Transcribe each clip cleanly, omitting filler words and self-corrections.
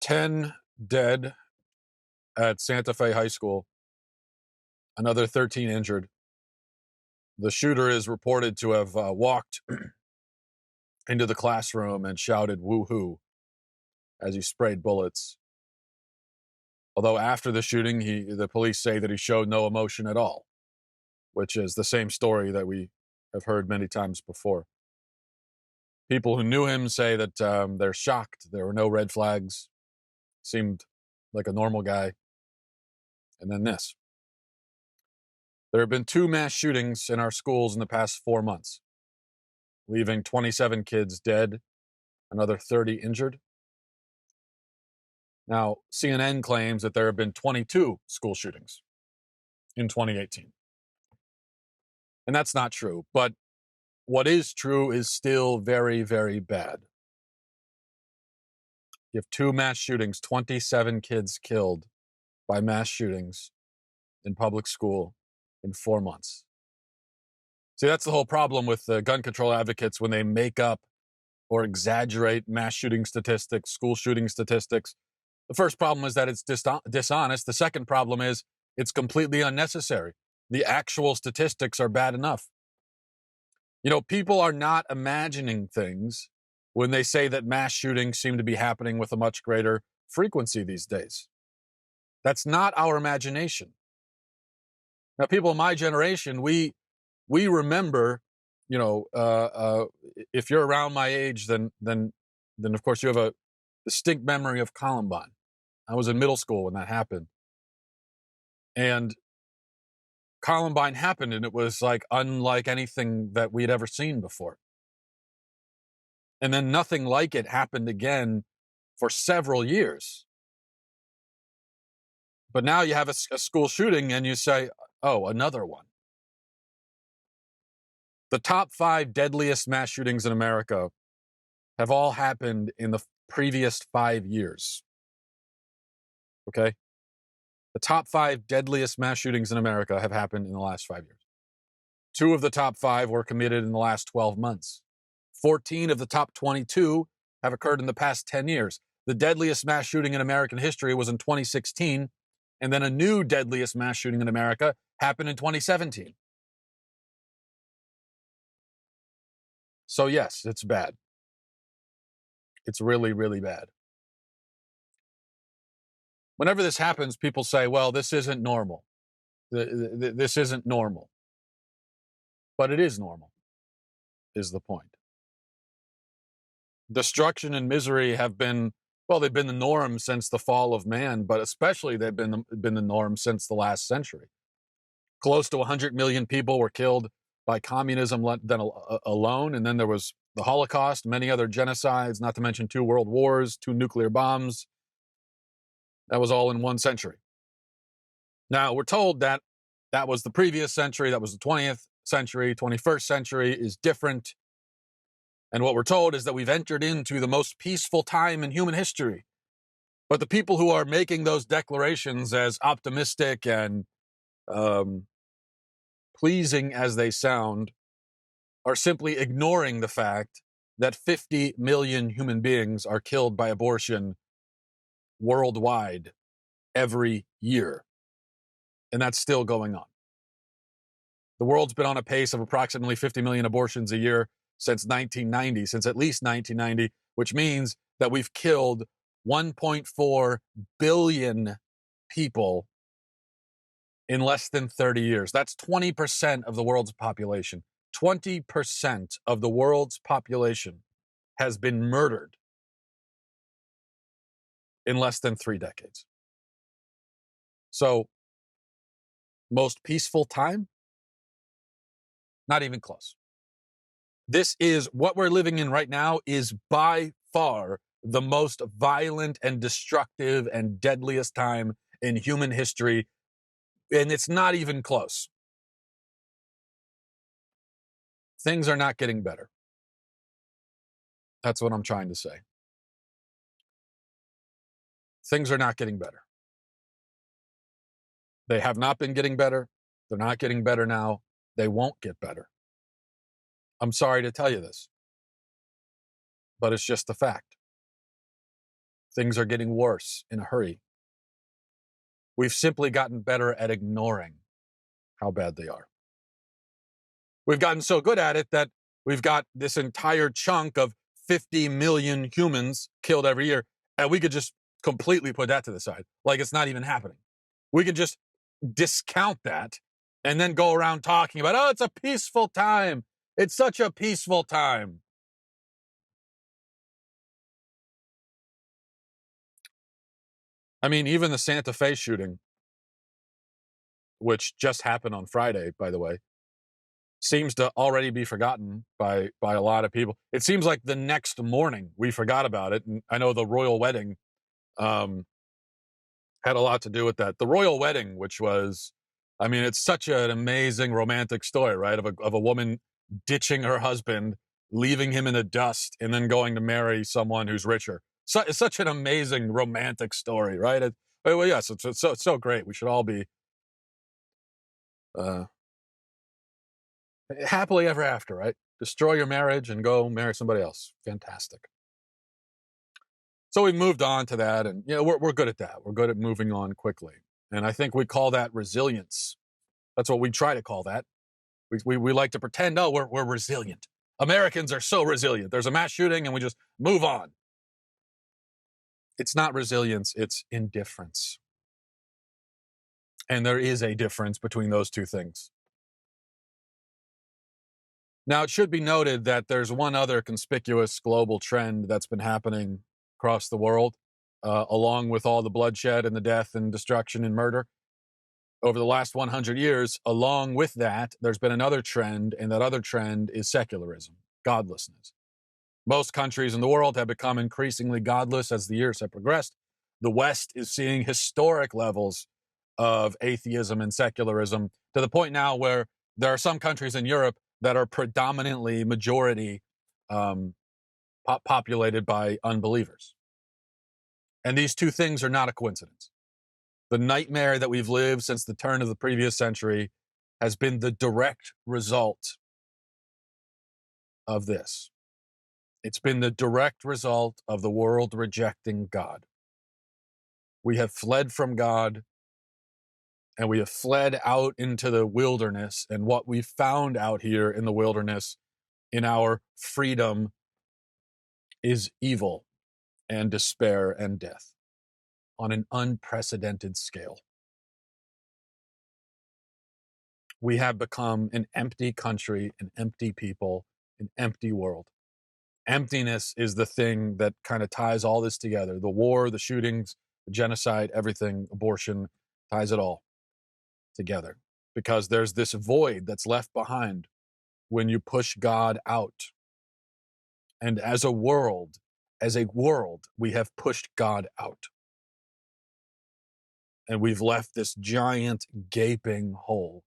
10 dead at Santa Fe High School, another 13 injured. The shooter is reported to have walked into the classroom and shouted "woohoo" as he sprayed bullets. Although after the shooting, the police say that he showed no emotion at all, which is the same story that we have heard many times before. People who knew him say that they're shocked. There were no red flags. Seemed like a normal guy. And then this. There have been 2 mass shootings in our schools in the past 4 months, leaving 27 kids dead, another 30 injured. Now, CNN claims that there have been 22 school shootings in 2018. And that's not true. But what is true is still very, very bad. You have 2 mass shootings, 27 kids killed by mass shootings in public school in 4 months. See, that's the whole problem with the gun control advocates when they make up or exaggerate mass shooting statistics, school shooting statistics. The first problem is that it's dishonest. The second problem is it's completely unnecessary. The actual statistics are bad enough. You know, people are not imagining things when they say that mass shootings seem to be happening with a much greater frequency these days. That's not our imagination. Now, people in my generation, we remember, if you're around my age, then of course you have a distinct memory of Columbine. I was in middle school when that happened. And Columbine happened, and it was like unlike anything that we'd ever seen before. And then nothing like it happened again for several years. But now you have a school shooting and you say, oh, another one. The top 5 deadliest mass shootings in America have all happened in the previous 5 years. Okay? The top 5 deadliest mass shootings in America have happened in the last 5 years. 2 of the top 5 were committed in the last 12 months. 14 of the top 22 have occurred in the past 10 years. The deadliest mass shooting in American history was in 2016, and then a new deadliest mass shooting in America happened in 2017. So yes, it's bad. It's really, really bad. Whenever this happens, people say, well, this isn't normal. This isn't normal. But it is normal, is the point. Destruction and misery have been, well, they've been the norm since the fall of man, but especially they've been the norm since the last century. Close to 100 million people were killed by communism alone, and then there was the Holocaust, many other genocides, not to mention 2 world wars, 2 nuclear bombs. That was all in 1 century. Now, we're told that that was the previous century, that was the 20th century, 21st century is different. And what we're told is that we've entered into the most peaceful time in human history. But the people who are making those declarations, as optimistic and pleasing as they sound, are simply ignoring the fact that 50 million human beings are killed by abortion worldwide every year. And that's still going on. The world's been on a pace of approximately 50 million abortions a year since 1990, since at least 1990, which means that we've killed 1.4 billion people in less than 30 years. That's 20% of the world's population. 20% of the world's population has been murdered in less than 3 decades. So, most peaceful time? Not even close. This is what we're living in right now is by far the most violent and destructive and deadliest time in human history. And it's not even close. Things are not getting better. That's what I'm trying to say. Things are not getting better. They have not been getting better. They're not getting better now. They won't get better. I'm sorry to tell you this, but it's just the fact. Things are getting worse in a hurry. We've simply gotten better at ignoring how bad they are. We've gotten so good at it that we've got this entire chunk of 50 million humans killed every year, and we could just completely put that to the side, like it's not even happening. We could just discount that and then go around talking about, oh, it's a peaceful time. It's such a peaceful time. I mean, even the Santa Fe shooting, which just happened on Friday, by the way, seems to already be forgotten by a lot of people. It seems like the next morning we forgot about it. And I know the royal wedding um, had a lot to do with that. The royal wedding, which was, I mean, it's such an amazing romantic story, right? Of a woman ditching her husband, leaving him in the dust, and then going to marry someone who's richer. So it's such an amazing romantic story, right? Well, yes, it's so great. We should all be uh, happily ever after, right? Destroy your marriage and go marry somebody else. Fantastic. So we've moved on to that, and we're good at that. We're good at moving on quickly, and I think we call that resilience. That's what we try to call that. We like to pretend, no, we're resilient. Americans are so resilient. There's a mass shooting, and we just move on. It's not resilience; it's indifference, and there is a difference between those two things. Now, it should be noted that there's one other conspicuous global trend that's been happening across the world, along with all the bloodshed and the death and destruction and murder over the last 100 years. Along with that, there's been another trend, and that other trend is secularism, godlessness. Most countries in the world have become increasingly godless as the years have progressed. The West is seeing historic levels of atheism and secularism to the point now where there are some countries in Europe that are predominantly majority populated by unbelievers. And these two things are not a coincidence. The nightmare that we've lived since the turn of the previous century has been the direct result of this. It's been the direct result of the world rejecting God. We have fled from God, and we have fled out into the wilderness, and what we found out here in the wilderness in our freedom is evil and despair and death on an unprecedented scale. We have become an empty country, an empty people, an empty world. Emptiness is the thing that kind of ties all this together. The war, the shootings, the genocide, everything, abortion, ties it all together. Because there's this void that's left behind when you push God out. And as a world, we have pushed God out. And we've left this giant gaping hole.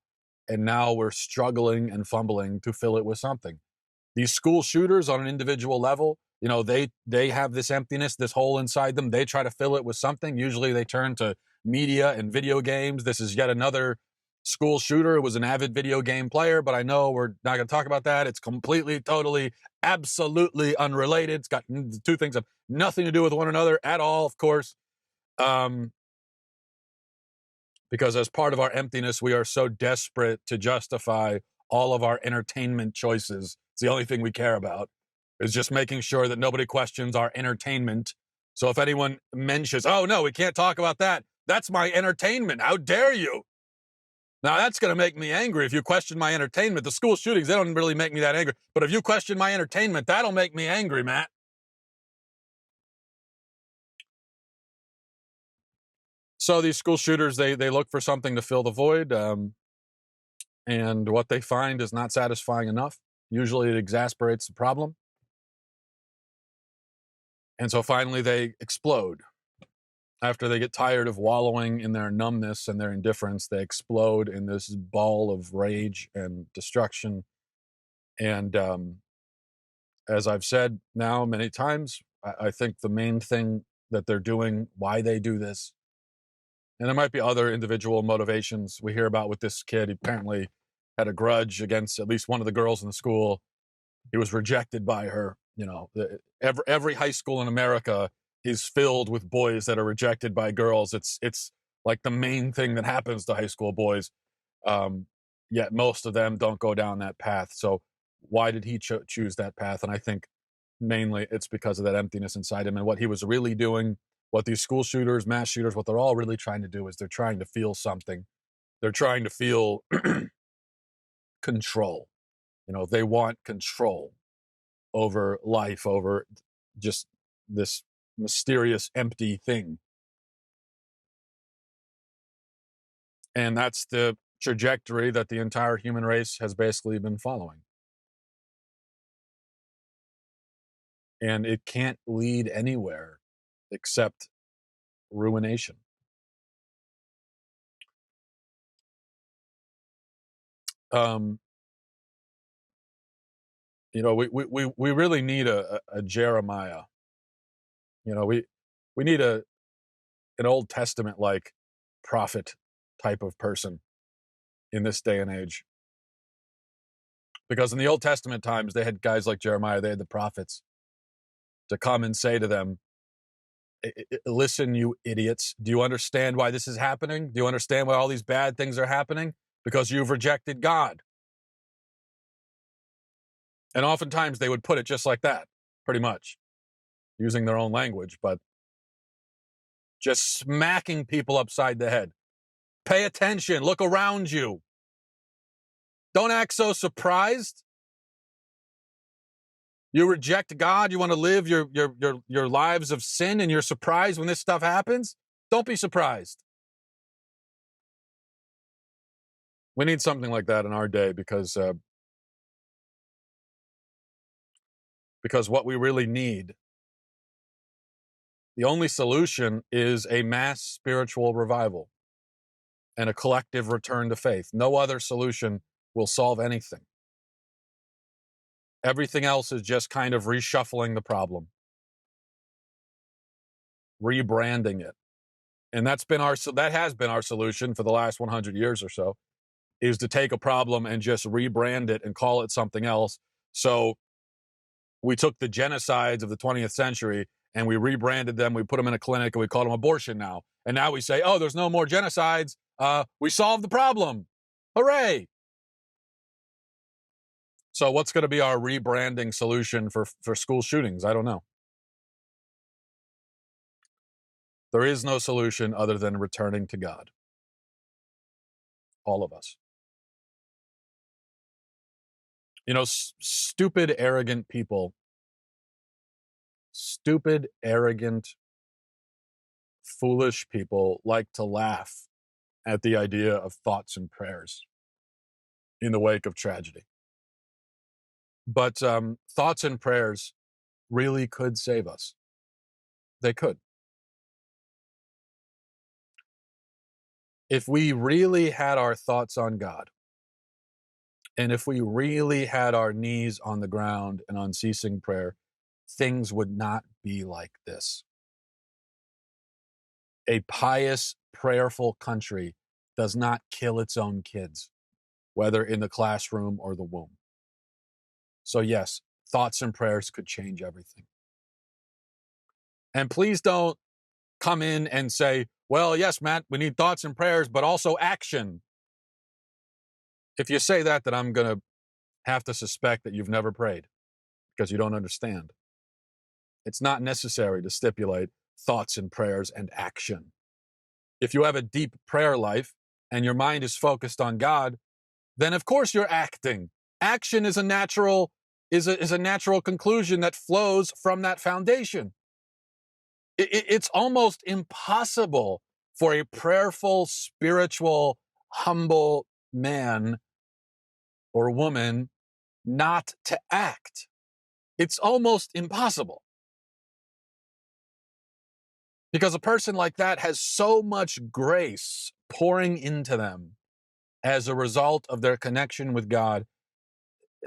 And now we're struggling and fumbling to fill it with something. These school shooters on an individual level, they have this emptiness, this hole inside them. They try to fill it with something. Usually they turn to media and video games. This is yet another school shooter who was an avid video game player, but I know we're not going to talk about that. It's completely, totally, absolutely unrelated. It's got two things have nothing to do with one another at all, of course. Because as part of our emptiness, we are so desperate to justify all of our entertainment choices. It's the only thing we care about, is just making sure that nobody questions our entertainment. So if anyone mentions, oh, no, we can't talk about that. That's my entertainment. How dare you? Now, that's going to make me angry if you question my entertainment. The school shootings, they don't really make me that angry. But if you question my entertainment, that'll make me angry, Matt. So these school shooters, they look for something to fill the void. And what they find is not satisfying enough. Usually it exasperates the problem. And so finally they explode. After they get tired of wallowing in their numbness and their indifference, they explode in this ball of rage and destruction. And as I've said now many times, I think the main thing that they're doing, why they do this, and there might be other individual motivations we hear about with this kid. He apparently had a grudge against at least one of the girls in the school. He was rejected by her. Every high school in America is filled with boys that are rejected by girls. It's like the main thing that happens to high school boys. Um, Yet most of them don't go down that path. So why did he choose that path? And I think mainly it's because of that emptiness inside him and what he was really doing. What these school shooters, mass shooters, what they're all really trying to do is they're trying to feel something. They're trying to feel control. They want control over life, over just this mysterious empty thing. And that's the trajectory that the entire human race has basically been following. And it can't lead anywhere except ruination. Um, we really need a Jeremiah. We need an Old Testament like prophet type of person in this day and age. Because in the Old Testament times, they had guys like Jeremiah, they had the prophets to come and say to them, listen, you idiots, do you understand why this is happening? Do you understand why all these bad things are happening? Because you've rejected God. And oftentimes they would put it just like that, pretty much, using their own language, but just smacking people upside the head. Pay attention, look around you. Don't act so surprised. You reject God, you want to live your lives of sin, and you're surprised when this stuff happens? Don't be surprised. We need something like that in our day because what we really need, the only solution is a mass spiritual revival and a collective return to faith. No other solution will solve anything. Everything else is just kind of reshuffling the problem, rebranding it. And that has been our solution for the last 100 years or so, is to take a problem and just rebrand it and call it something else. So we took the genocides of the 20th century and we rebranded them. We put them in a clinic and we called them abortion now. And now we say, oh, there's no more genocides. We solved the problem. Hooray. So what's going to be our rebranding solution for school shootings? I don't know. There is no solution other than returning to God. All of us. Stupid, arrogant people, stupid, arrogant, foolish people like to laugh at the idea of thoughts and prayers in the wake of tragedy. But thoughts and prayers really could save us. They could. If we really had our thoughts on God, and if we really had our knees on the ground and unceasing prayer, things would not be like this. A pious, prayerful country does not kill its own kids, whether in the classroom or the womb. So yes, thoughts and prayers could change everything. And please don't come in and say, well, yes, Matt, we need thoughts and prayers, but also action. If you say that, then I'm going to have to suspect that you've never prayed because you don't understand. It's not necessary to stipulate thoughts and prayers and action. If you have a deep prayer life and your mind is focused on God, then of course you're acting. Action is a natural conclusion that flows from that foundation. It's almost impossible for a prayerful, spiritual, humble man or woman not to act. It's almost impossible. Because a person like that has so much grace pouring into them as a result of their connection with God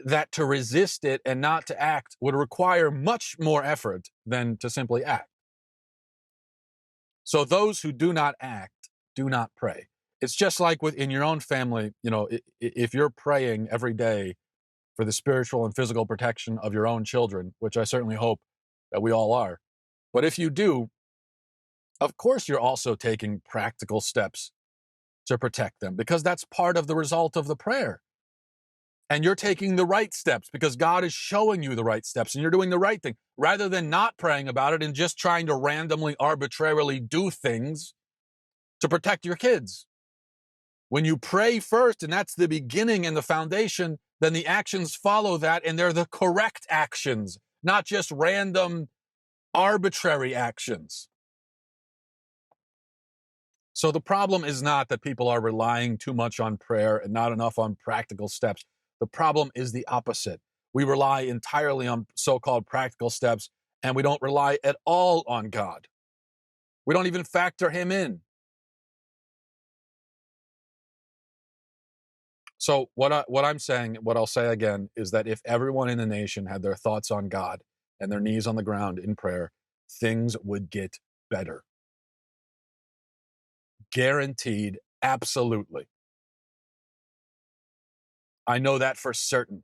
that to resist it and not to act would require much more effort than to simply act. So those who do not act do not pray. It's just like within your own family, if you're praying every day for the spiritual and physical protection of your own children, which I certainly hope that we all are, But if you do, of course, you're also taking practical steps to protect them, because that's part of the result of the prayer. And you're taking the right steps because God is showing you the right steps and you're doing the right thing, rather than not praying about it and just trying to randomly, arbitrarily do things to protect your kids. When you pray first, and that's the beginning and the foundation, then the actions follow that, and they're the correct actions, not just random, arbitrary actions. So the problem is not that people are relying too much on prayer and not enough on practical steps. The problem is the opposite. We rely entirely on so-called practical steps, and we don't rely at all on God. We don't even factor him in. So what I'm saying, what I'll say again, is that if everyone in the nation had their thoughts on God and their knees on the ground in prayer, things would get better. Guaranteed, absolutely. I know that for certain.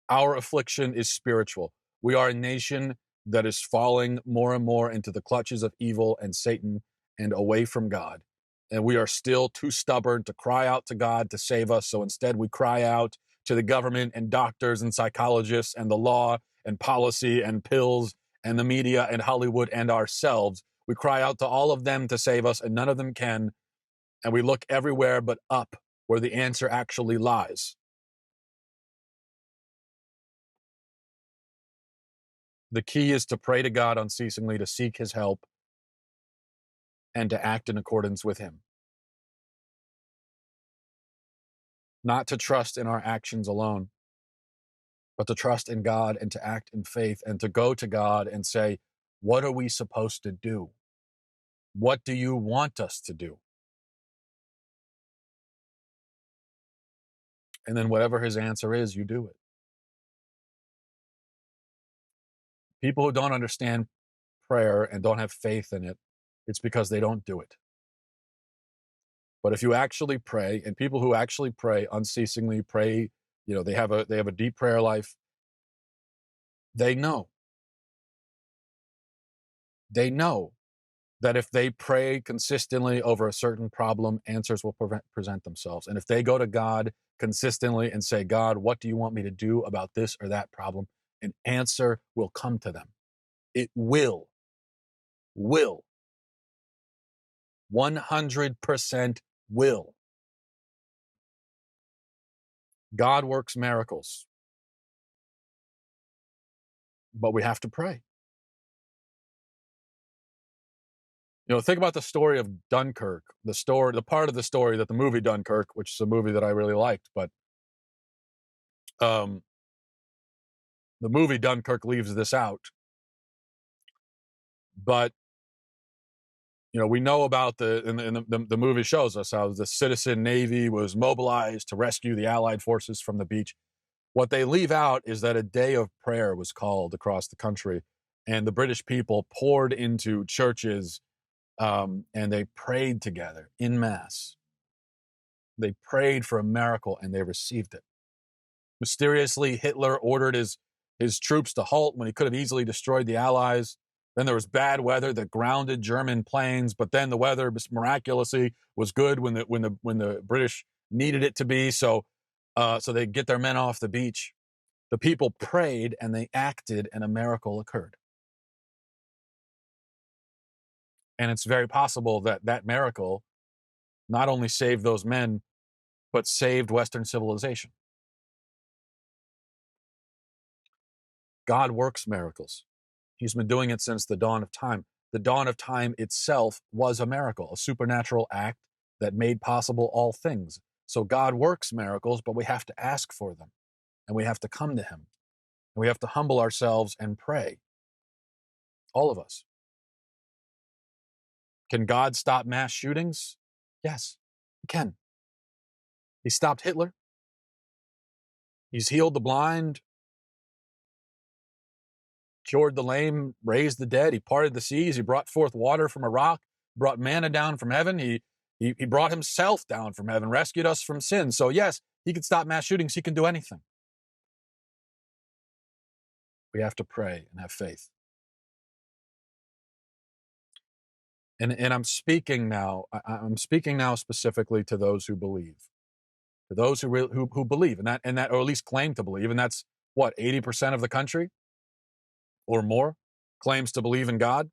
Our affliction is spiritual. We are a nation that is falling more and more into the clutches of evil and Satan and away from God. And we are still too stubborn to cry out to God to save us. So instead, we cry out to the government and doctors and psychologists and the law and policy and pills and the media and Hollywood and ourselves. We cry out to all of them to save us, and none of them can. And we look everywhere but up, where the answer actually lies. The key is to pray to God unceasingly, to seek his help, and to act in accordance with him. Not to trust in our actions alone, but to trust in God and to act in faith and to go to God and say, what are we supposed to do? What do you want us to do? And then whatever his answer is, you do it. People who don't understand prayer and don't have faith in it, it's because they don't do it. But if you actually pray, and people who actually pray unceasingly, pray, they have a deep prayer life, they know that if they pray consistently over a certain problem, answers will present themselves. And if they go to God consistently and say, God, what do you want me to do about this or that problem? An answer will come to them. It will. 100% will. God works miracles, but we have to pray. Think about the story of Dunkirk, the part of the story that the movie Dunkirk, which is a movie that I really liked, but the movie Dunkirk leaves this out. But we know about the movie shows us how the citizen navy was mobilized to rescue the Allied forces from the beach. What they leave out is that a day of prayer was called across the country, and the British people poured into churches, and they prayed together in mass. They prayed for a miracle, and they received it. Mysteriously, Hitler ordered his troops to halt when he could have easily destroyed the Allies. Then there was bad weather that grounded German planes, but then the weather miraculously was good when the British needed it to be. So they get their men off the beach. The people prayed and they acted, and a miracle occurred. And it's very possible that that miracle not only saved those men, but saved Western civilization. God works miracles. He's been doing it since the dawn of time. The dawn of time itself was a miracle, a supernatural act that made possible all things. So God works miracles, but we have to ask for them, and we have to come to him, and we have to humble ourselves and pray. All of us. Can God stop mass shootings? Yes, he can. He stopped Hitler. He's healed the blind, cured the lame, raised the dead. He parted the seas. He brought forth water from a rock, brought manna down from heaven. He brought himself down from heaven, rescued us from sin. So yes, he can stop mass shootings. He can do anything. We have to pray and have faith. And I'm speaking now. I'm speaking now specifically to those who believe, to those who believe, and that, or at least claim to believe, and that's what 80% of the country or more claims to believe in God.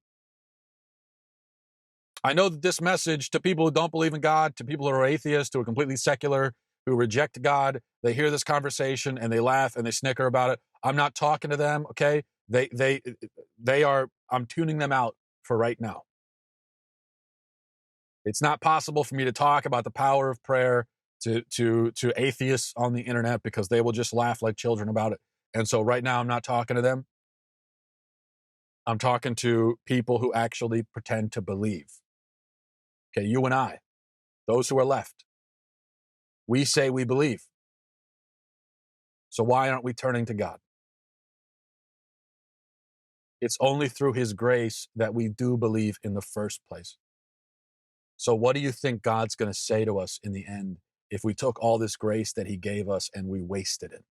I know that this message, to people who don't believe in God, to people who are atheists, who are completely secular, who reject God, they hear this conversation and they laugh and they snicker about it. I'm not talking to them, okay? They are. I'm tuning them out for right now. It's not possible for me to talk about the power of prayer to atheists on the internet, because they will just laugh like children about it. And so right now I'm not talking to them. I'm talking to people who actually pretend to believe. Okay, you and I, those who are left, we say we believe. So why aren't we turning to God? It's only through his grace that we do believe in the first place. So what do you think God's going to say to us in the end if we took all this grace that he gave us and we wasted it?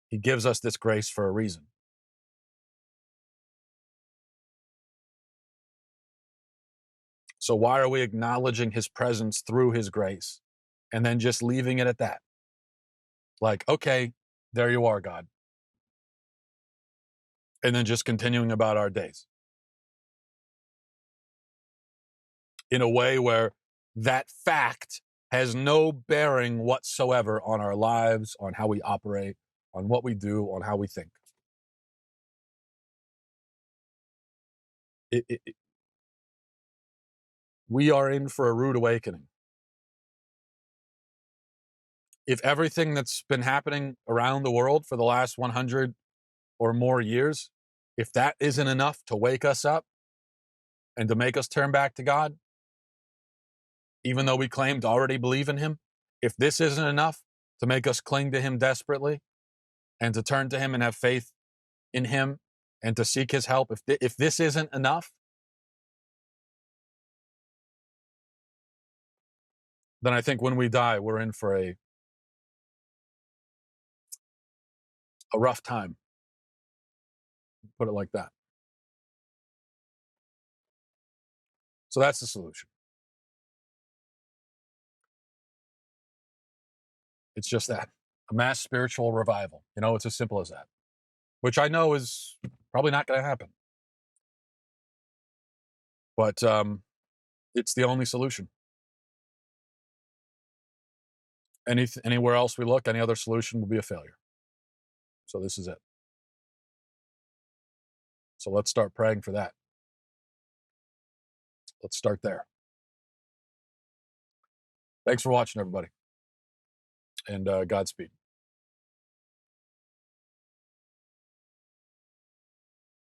He gives us this grace for a reason. So why are we acknowledging his presence through his grace and then just leaving it at that? Like, okay, there you are, God. And then just continuing about our days in a way where that fact has no bearing whatsoever on our lives, on how we operate, on what we do, on how we think. We are in for a rude awakening. If everything that's been happening around the world for the last 100 or more years, if that isn't enough to wake us up and to make us turn back to God, even though we claim to already believe in him, if this isn't enough to make us cling to him desperately and to turn to him and have faith in him and to seek his help, if this isn't enough, then I think when we die, we're in for a rough time. Put it like that. So that's the solution. It's just that, a mass spiritual revival. It's as simple as that, which I know is probably not going to happen. But it's the only solution. Anywhere else we look, any other solution will be a failure. So this is it. So let's start praying for that. Let's start there. Thanks for watching, everybody, and Godspeed.